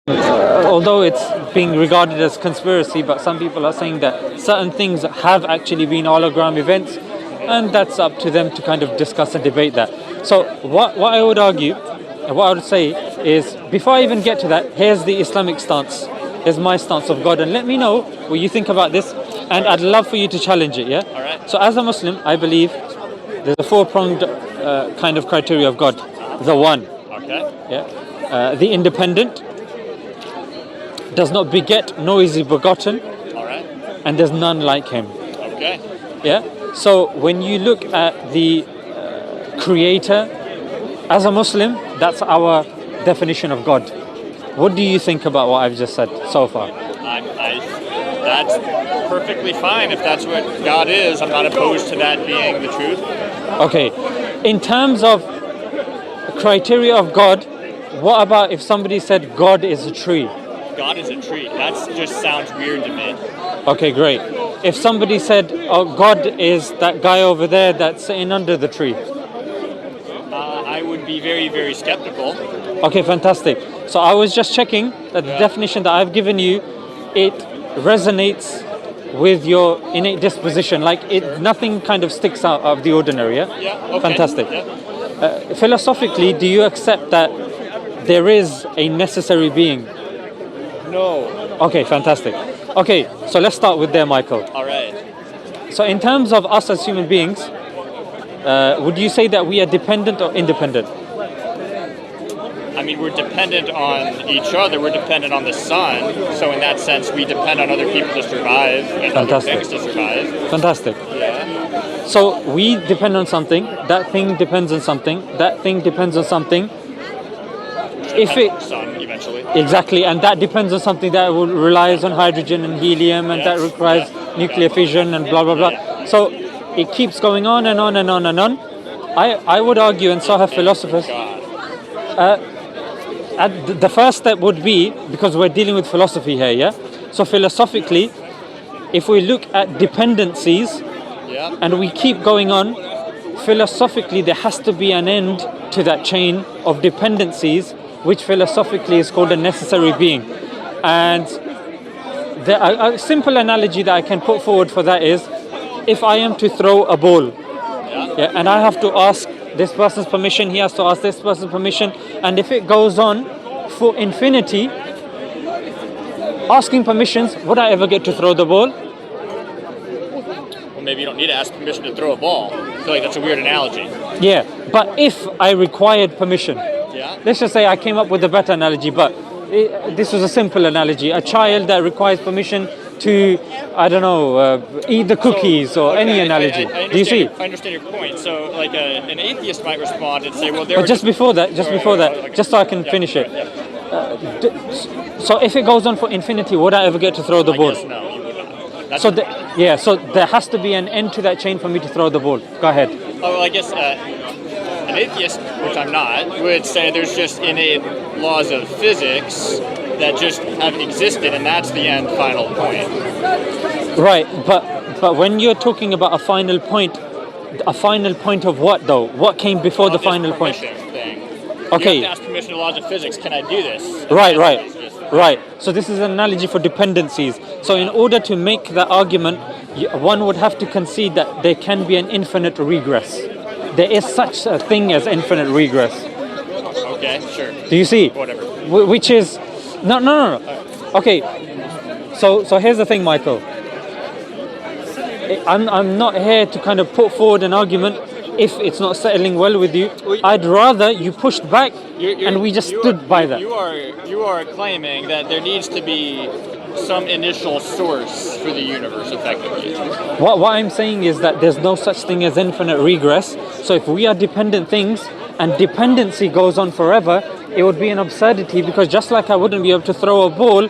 although it's being regarded as conspiracy, but some people are saying that certain things have actually been hologram events, and that's up to them to kind of discuss and debate that. So what I would argue, and what I would say is, before I even get to that, here's the Islamic stance. Here's my stance of God, and let me know what you think about this, and I'd love for you to challenge it, yeah? All right. So as a Muslim, I believe there's a four-pronged kind of criteria of God. The one, Okay. yeah? The independent, does not beget nor is he begotten, All right. and there's none like him. Okay. Yeah. So when you look at the creator, as a Muslim, that's our definition of God. What do you think about what I've just said so far? That's perfectly fine if that's what God is. I'm not opposed to that being the truth. Okay. In terms of criteria of God, what about if somebody said God is a tree? God is a tree. That just sounds weird to me. Okay, great. If somebody said, oh, God is that guy over there that's sitting under the tree. I would be very, very skeptical. Okay, fantastic. So I was just checking that the definition that I've given you, it resonates with your innate disposition. Like nothing kind of sticks out of the ordinary, yeah? Yeah, okay. Fantastic. Yeah. Philosophically, do you accept that there is a necessary being? No. Okay, fantastic. Okay, so let's start with there, Michael. All right. So in terms of us as human beings, would you say that we are dependent or independent? I mean, we're dependent on each other. We're dependent on the sun. So in that sense, we depend on other people to survive and other things to survive. Fantastic. Yeah. So we depend on something. That thing depends on something. That thing depends on something. If it sun eventually. Exactly, and that depends on something that relies on hydrogen and helium, and that requires nuclear fission and blah blah blah. So it keeps going on and on and on and on. I would argue, and so have philosophers. The first step would be, because we're dealing with philosophy here, yeah? So philosophically, if we look at dependencies and we keep going on, philosophically there has to be an end to that chain of dependencies, which philosophically is called a necessary being. And a simple analogy that I can put forward for that is, if I am to throw a ball, and I have to ask this person's permission, he has to ask this person's permission, and if it goes on for infinity, asking permissions, would I ever get to throw the ball? Well, maybe you don't need to ask permission to throw a ball. I feel like that's a weird analogy. Yeah, but if I required permission, let's just say I came up with a better analogy, but this was a simple analogy. A child that requires permission to, I don't know, eat the cookies or any analogy. Do you see? I understand your point. So, like an atheist might respond and say, well, but just before that, just so I can finish it. So if it goes on for infinity, would I ever get to throw the ball? Guess no, you would not. So there has to be an end to that chain for me to throw the ball. Go ahead. Oh, well, I guess an atheist, which I'm not, would say there's just innate laws of physics that just have existed, and that's the end final point. Right, but when you're talking about a final point of what though? What came before the final point? Thing. Okay. You have to ask permission to laws of physics. Can I do this? Right. So this is an analogy for dependencies. So in order to make that argument, one would have to concede that there can be an infinite regress. There is such a thing as infinite regress. Okay, sure. Do you see? Whatever. Which is no. Okay. So here's the thing, Michael. I'm not here to kind of put forward an argument if it's not settling well with you. I'd rather you pushed back and we just stood by that. You are claiming that there needs to be some initial source for the universe, effectively. What I'm saying is that there's no such thing as infinite regress. So if we are dependent things and dependency goes on forever, it would be an absurdity, because just like I wouldn't be able to throw a ball,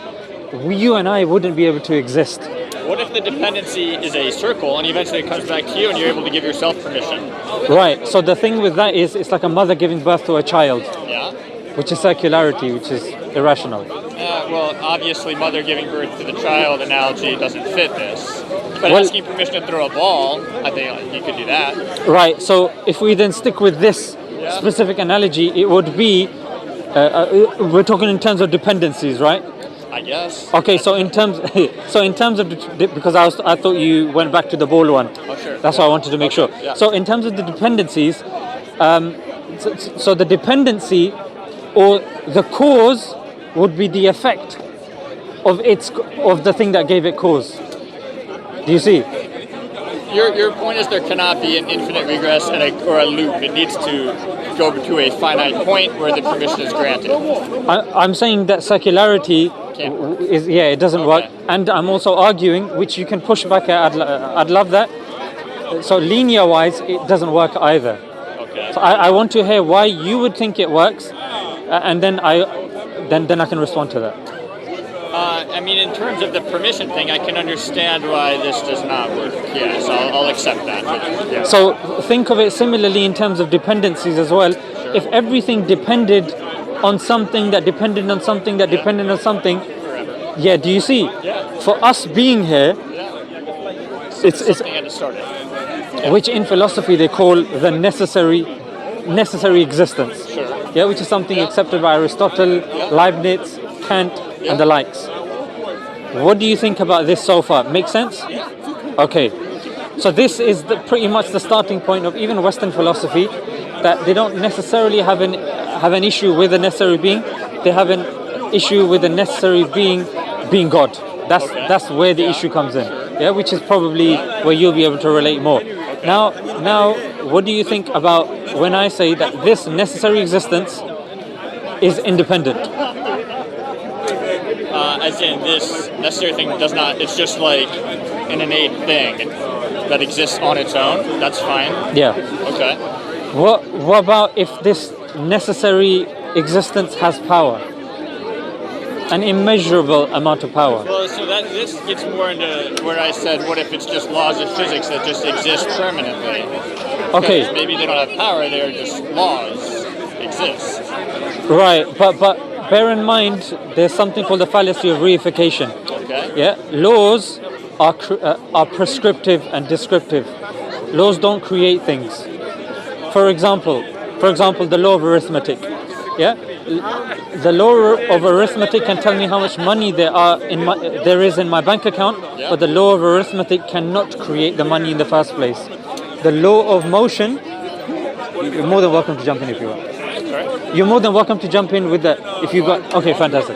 you and I wouldn't be able to exist. What if the dependency is a circle and eventually it comes back to you and you're able to give yourself permission? Right, so the thing with that is, it's like a mother giving birth to a child. Yeah. Which is circularity, which is irrational. Well, obviously mother giving birth to the child analogy doesn't fit this. But asking permission to throw a ball, I think you could do that. Right, so if we then stick with this specific analogy, it would be We're talking in terms of dependencies, right? I guess. Okay, so in terms of because I thought you went back to the ball one. Oh, sure. That's why I wanted to make sure. Yeah. So in terms of the dependencies, so the dependency or the cause would be the effect of the thing that gave it cause. Do you see? Your point is there cannot be an infinite regress or a loop. It needs to go to a finite point where the permission is granted. I'm saying that circularity is it doesn't work, and I'm also arguing, which you can push back at. I'd love that. So linear-wise, it doesn't work either. Okay. So I want to hear why you would think it works, and then I can respond to that. I mean, in terms of the permission thing, I can understand why this does not work. Yes, I'll accept that. Yeah. So think of it similarly in terms of dependencies as well. Sure. If everything depended on something that depended on something that depended on something, Forever. yeah, do you see? Yeah. For us being here, it's Something had to start it. Yeah. which in philosophy they call the necessary existence. Sure. Yeah, which is something accepted by Aristotle, Leibniz, Kant, and the likes. What do you think about this so far? Make sense? Okay. So this is pretty much the starting point of even Western philosophy, that they don't necessarily have an issue with the necessary being. They have an issue with the necessary being God. That's where the issue comes in. Yeah, which is probably where you'll be able to relate more. Now, what do you think about when I say that this necessary existence is independent? As in, this necessary thing does not, it's just like an innate thing that exists on its own. That's fine. Yeah. Okay. What about if this necessary existence has power? An immeasurable amount of power. Well, so this gets more into where I said, what if it's just laws of physics that just exist permanently? Okay. Because maybe they don't have power, they're just laws exist. Right, but bear in mind, there's something called the fallacy of reification. Okay. Yeah, laws are prescriptive and descriptive. Laws don't create things. For example, the law of arithmetic. Yeah, the law of arithmetic can tell me how much money there is in my bank account, but the law of arithmetic cannot create the money in the first place. The law of motion. You're more than welcome to jump in if you want. Sorry? You're more than welcome to jump in with that if you got. Okay, fantastic.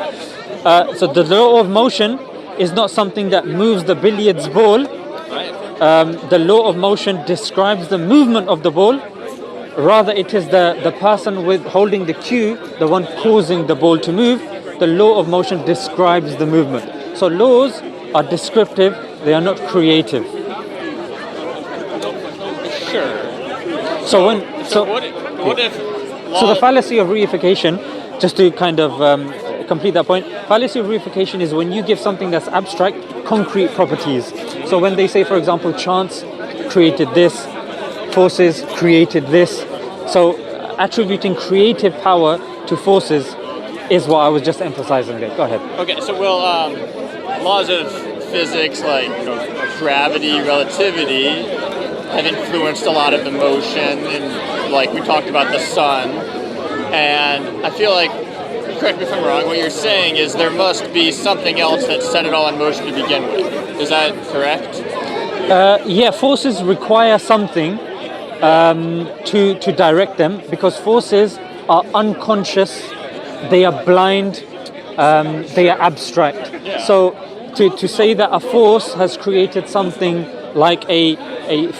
So the law of motion is not something that moves the billiards ball. The law of motion describes the movement of the ball. Rather, it is the person with holding the cue, the one causing the ball to move. The law of motion describes the movement. So laws are descriptive; they are not creative. Sure. So what if So the fallacy of reification, just to kind of complete that point, fallacy of reification is when you give something that's abstract concrete properties. So when they say, for example, chance created this, forces created this. So attributing creative power to forces is what I was just emphasizing there. Go ahead. Okay, so laws of physics like gravity, relativity have influenced a lot of the motion, and like we talked about the sun. And I feel like, correct me if I'm wrong, what you're saying is there must be something else that set it all in motion to begin with. Is that correct? Yeah, forces require something to direct them, because forces are unconscious, they are blind, they are abstract. Yeah. So to say that a force has created something like a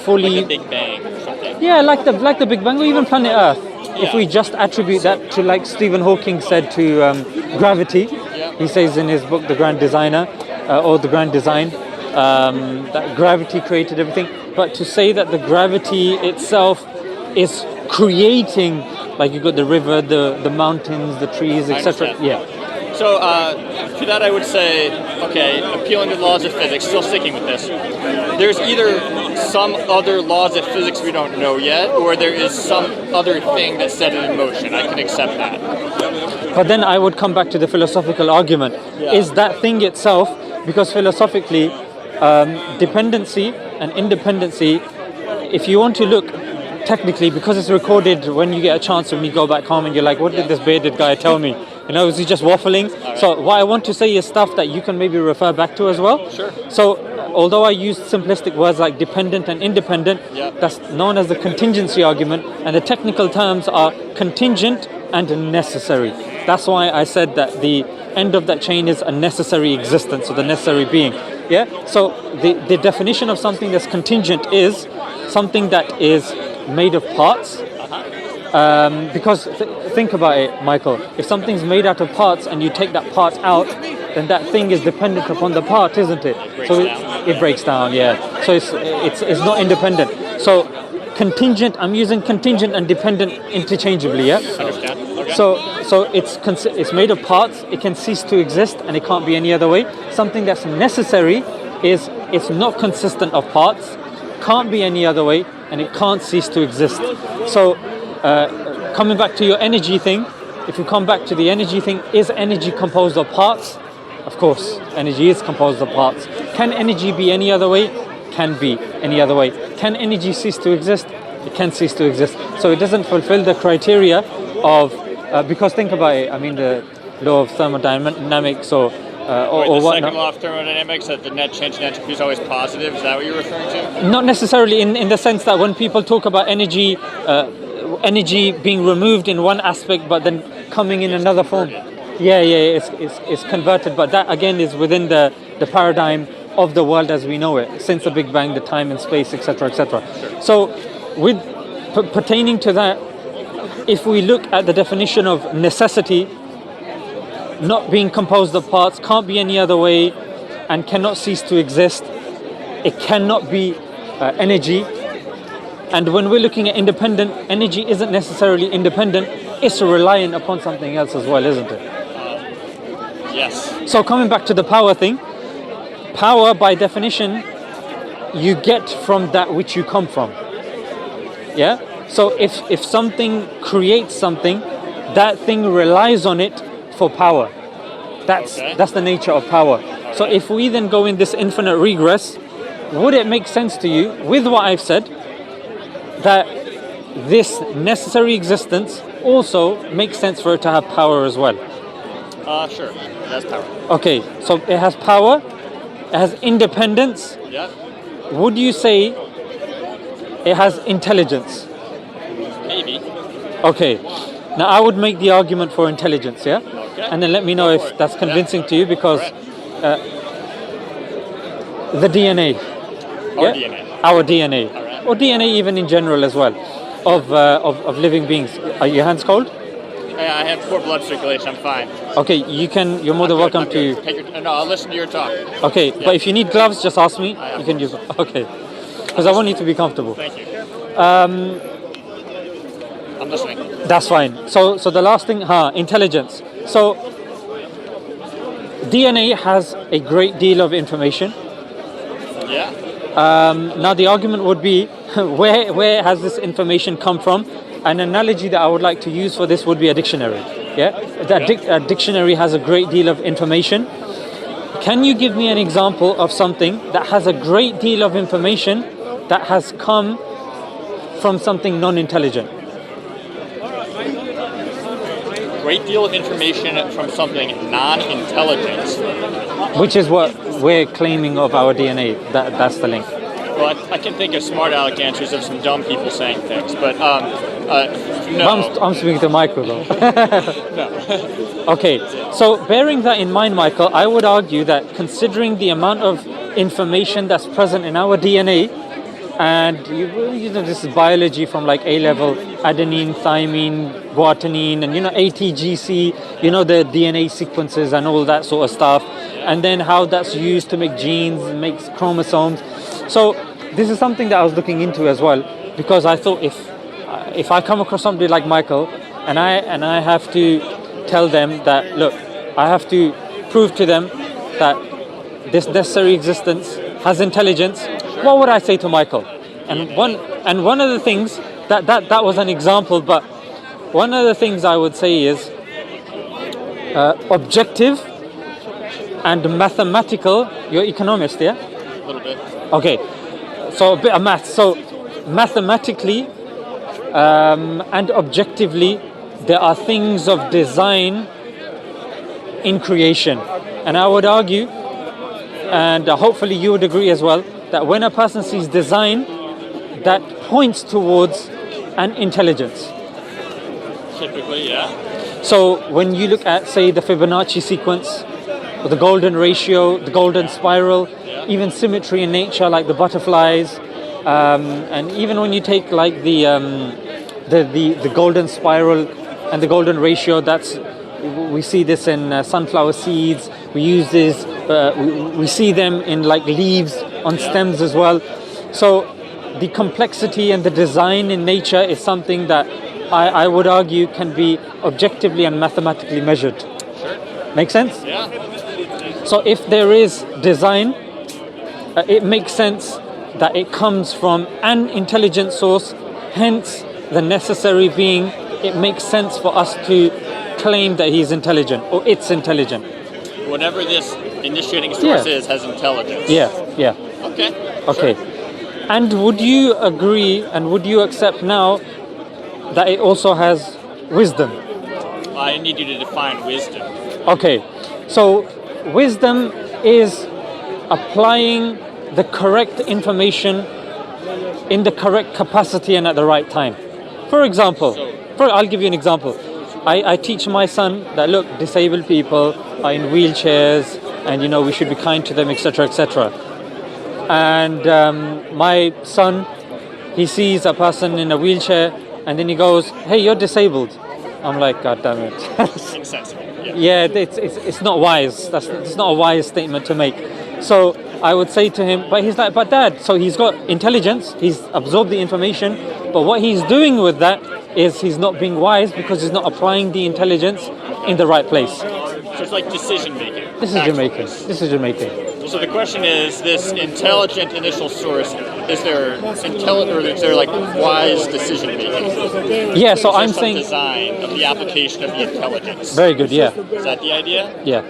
fully Like a Big Bang or something. yeah, like the Big Bang or even planet Earth. If Yeah. we just attribute that to, like Stephen Hawking said, to gravity, Yeah. he says in his book The Grand Designer or The Grand Design, that gravity created everything. But to say that the gravity itself is creating, like you've got the river, the mountains, the trees, etc. understand. Yeah. So to that I would say, okay, appealing to laws of physics, still sticking with this, there's either some other laws of physics we don't know yet, or there is some other thing that set it in motion. I can accept that. But then I would come back to the philosophical argument. Yeah. Is that thing itself, because philosophically, dependency and independency, if you want to look technically, because it's recorded, when you get a chance, when you go back home and you're like, what did this bearded guy tell me? You know, is he just waffling? Right. So what I want to say is stuff that you can maybe refer back to as well. Sure. So although I use simplistic words like dependent and independent, that's known as the contingency argument, and the technical terms are contingent and necessary. That's why I said that the end of that chain is a necessary existence, or the necessary being. Yeah. So the definition of something that's contingent is something that is made of parts. Because think about it, Michael. If something's made out of parts and you take that part out, then that thing is dependent upon the part, isn't it? It breaks down. Yeah. So it's not independent. So contingent. I'm using contingent and dependent interchangeably. Yeah. Understand. Okay. So it's made of parts. It can cease to exist, and it can't be any other way. Something that's necessary is it's not consistent of parts, can't be any other way, and it can't cease to exist. So coming back to your energy thing, if you come back to the energy thing, is energy composed of parts? Of course, energy is composed of parts. Can energy be any other way? Can be any other way. Can energy cease to exist? It can cease to exist. So it doesn't fulfill the criteria of, because think about it, I mean the law of thermodynamics or the second law of thermodynamics, that the net change in entropy is always positive. Is that what you're referring to? Not necessarily in the sense that when people talk about energy, energy being removed in one aspect but then coming in another form. It's converted, but that again is within the paradigm of the world as we know it, since the Big Bang, the time and space, etc., etc. Sure. So with pertaining to that, if we look at the definition of necessity, not being composed of parts, can't be any other way, and cannot cease to exist, it cannot be energy. And when we're looking at independent, energy isn't necessarily independent, it's reliant upon something else as well, isn't it? Yes. So coming back to the power thing, power by definition, you get from that which you come from. Yeah? So if something creates something, that thing relies on it for power. That's the nature of power. Okay. So if we then go in this infinite regress, would it make sense to you, with what I've said, that this necessary existence also makes sense for it to have power as well? Sure. It has power. Okay, so it has power, it has independence. Yeah. Would you say it has intelligence? Maybe. Okay. Now I would make the argument for intelligence, yeah? Okay. And then let me know if that's convincing to you, because the DNA. Our DNA. Our DNA. All right. Or DNA even in general as well, of living beings. Are your hands cold? Yeah, I have poor blood circulation. I'm fine. Okay, you're more than welcome to. No, I'll listen to your talk. Okay, yeah. But if you need gloves, just ask me. You can use them. Okay, because I want you to be comfortable. Thank you. I'm listening. That's fine. So the last thing, intelligence. So DNA has a great deal of information. Yeah. Now the argument would be, where has this information come from? An analogy that I would like to use for this would be a dictionary. Yeah, a dictionary has a great deal of information. Can you give me an example of something that has a great deal of information that has come from something non-intelligent? Great deal of information from something non-intelligent. Which is what we're claiming of our DNA. That's the link. Well, I can think of smart aleck answers of some dumb people saying things, but no. I'm speaking to Michael though. No. Okay, so bearing that in mind, Michael, I would argue that considering the amount of information that's present in our DNA, and you know this is biology from like A-level, adenine, thymine, guanine, and ATGC, the DNA sequences and all that sort of stuff, and then how that's used to make genes and makes chromosomes. So this is something that I was looking into as well, because I thought if I come across somebody like Michael and I have to tell them that, look, I have to prove to them that this necessary existence has intelligence, what would I say to Michael? And one of the things that was an example, but one of the things I would say is objective and mathematical. You're economist, yeah? A little bit. Okay, so a bit of maths. So mathematically, and objectively there are things of design in creation. And I would argue, and hopefully you would agree as well, that when a person sees design, that points towards an intelligence. Typically, yeah. So when you look at, say, the Fibonacci sequence, or the golden ratio, the golden spiral, even symmetry in nature like the butterflies, and even when you take like the golden spiral and the golden ratio, we see this in sunflower seeds. We use this. We see them in like leaves on stems as well. So the complexity and the design in nature is something that I would argue can be objectively and mathematically measured. Sure. Make sense? Yeah. So if there is design, it makes sense that it comes from an intelligent source, hence the necessary being. It makes sense for us to claim that he's intelligent or it's intelligent. Whatever this initiating source is has intelligence. Yeah. Okay. Okay. Sure. And would you agree and would you accept now that it also has wisdom? I need you to define wisdom. Okay. So wisdom is applying the correct information in the correct capacity and at the right time. For example, I'll give you an example. I teach my son that look, disabled people are in wheelchairs and we should be kind to them, etc., etc. And my son, he sees a person in a wheelchair and then he goes, "Hey, you're disabled." I'm like, God damn it. Insensible. Yeah, it's not wise. It's not a wise statement to make. So I would say to him, but he's like, but Dad, so he's got intelligence, he's absorbed the information, but what he's doing with that is he's not being wise because he's not applying the intelligence in the right place. So it's like decision making. Decision making. So the question is, this intelligent initial source, is there intelligent, or is there like wise decision making? Yeah, so I'm some saying design of the application of the intelligence. Very good, yeah. Is that the idea? Yeah.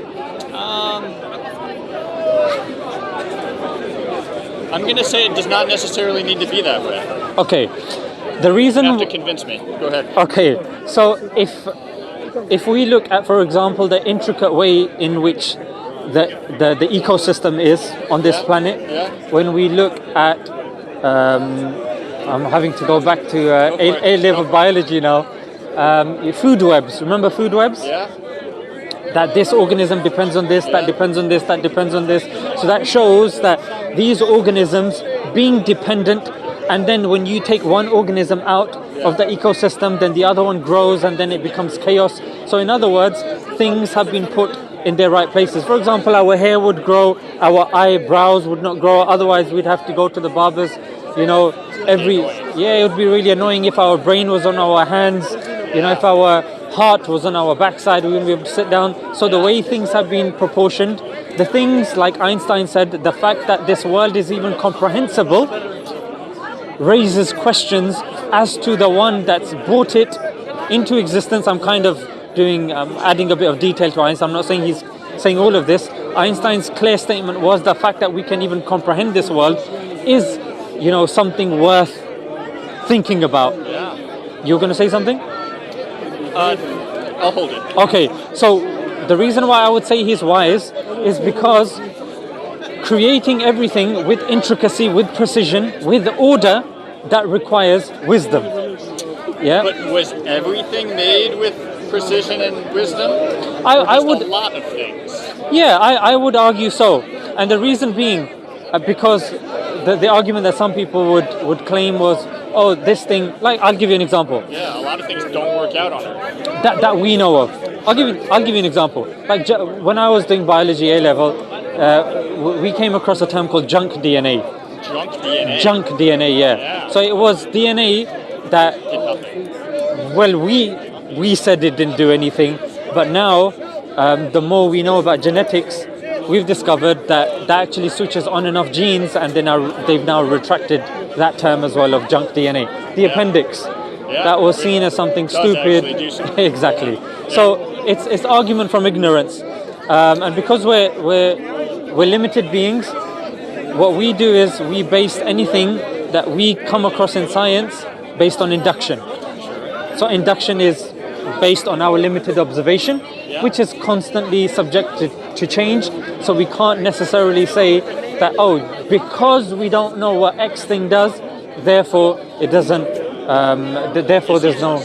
I'm going to say it does not necessarily need to be that way. Okay. The reason You have to convince me. Go ahead. Okay. So if we look at, for example, the intricate way in which the ecosystem is on this planet, when we look at I'm having to go back to A-level biology now. Food webs. Remember food webs? Yeah. That this organism depends on this, that depends on this, that depends on this. So that shows that these organisms being dependent, and then when you take one organism out of the ecosystem, then the other one grows and then it becomes chaos. So in other words, things have been put in their right places. For example, our hair would grow, our eyebrows would not grow, otherwise we'd have to go to the barbers, it would be really annoying if our brain was on our hands, if our heart was on our backside, we wouldn't be able to sit down. So the way things have been proportioned, the things like Einstein said, the fact that this world is even comprehensible raises questions as to the one that's brought it into existence. I'm kind of adding a bit of detail to Einstein. I'm not saying he's saying all of this. Einstein's clear statement was the fact that we can even comprehend this world is, something worth thinking about. Yeah. You're going to say something? I'll hold it. Okay, so the reason why I would say he's wise is because creating everything with intricacy, with precision, with order, that requires wisdom. Yeah. But was everything made with precision and wisdom? I would. A lot of things. Yeah, I would argue so, and the reason being, because the argument that some people would claim was, oh, this thing. Like, I'll give you an example. Yeah, a lot of things don't work out on Earth. That we know of. I'll give you an example. Like when I was doing biology A level, we came across a term called junk DNA. Junk DNA. Junk DNA, yeah. So it was DNA that, well, we said it didn't do anything, but now the more we know about genetics, we've discovered that actually switches on and off genes, and they've now retracted that term as well of junk DNA. The appendix. That was seen as something stupid. Exactly. So it's argument from ignorance, and because we're limited beings, what we do is we base anything that we come across in science based on induction. So induction is based on our limited observation, which is constantly subjected to change. So we can't necessarily say that, oh, because we don't know what X thing does, therefore it doesn't, therefore there's no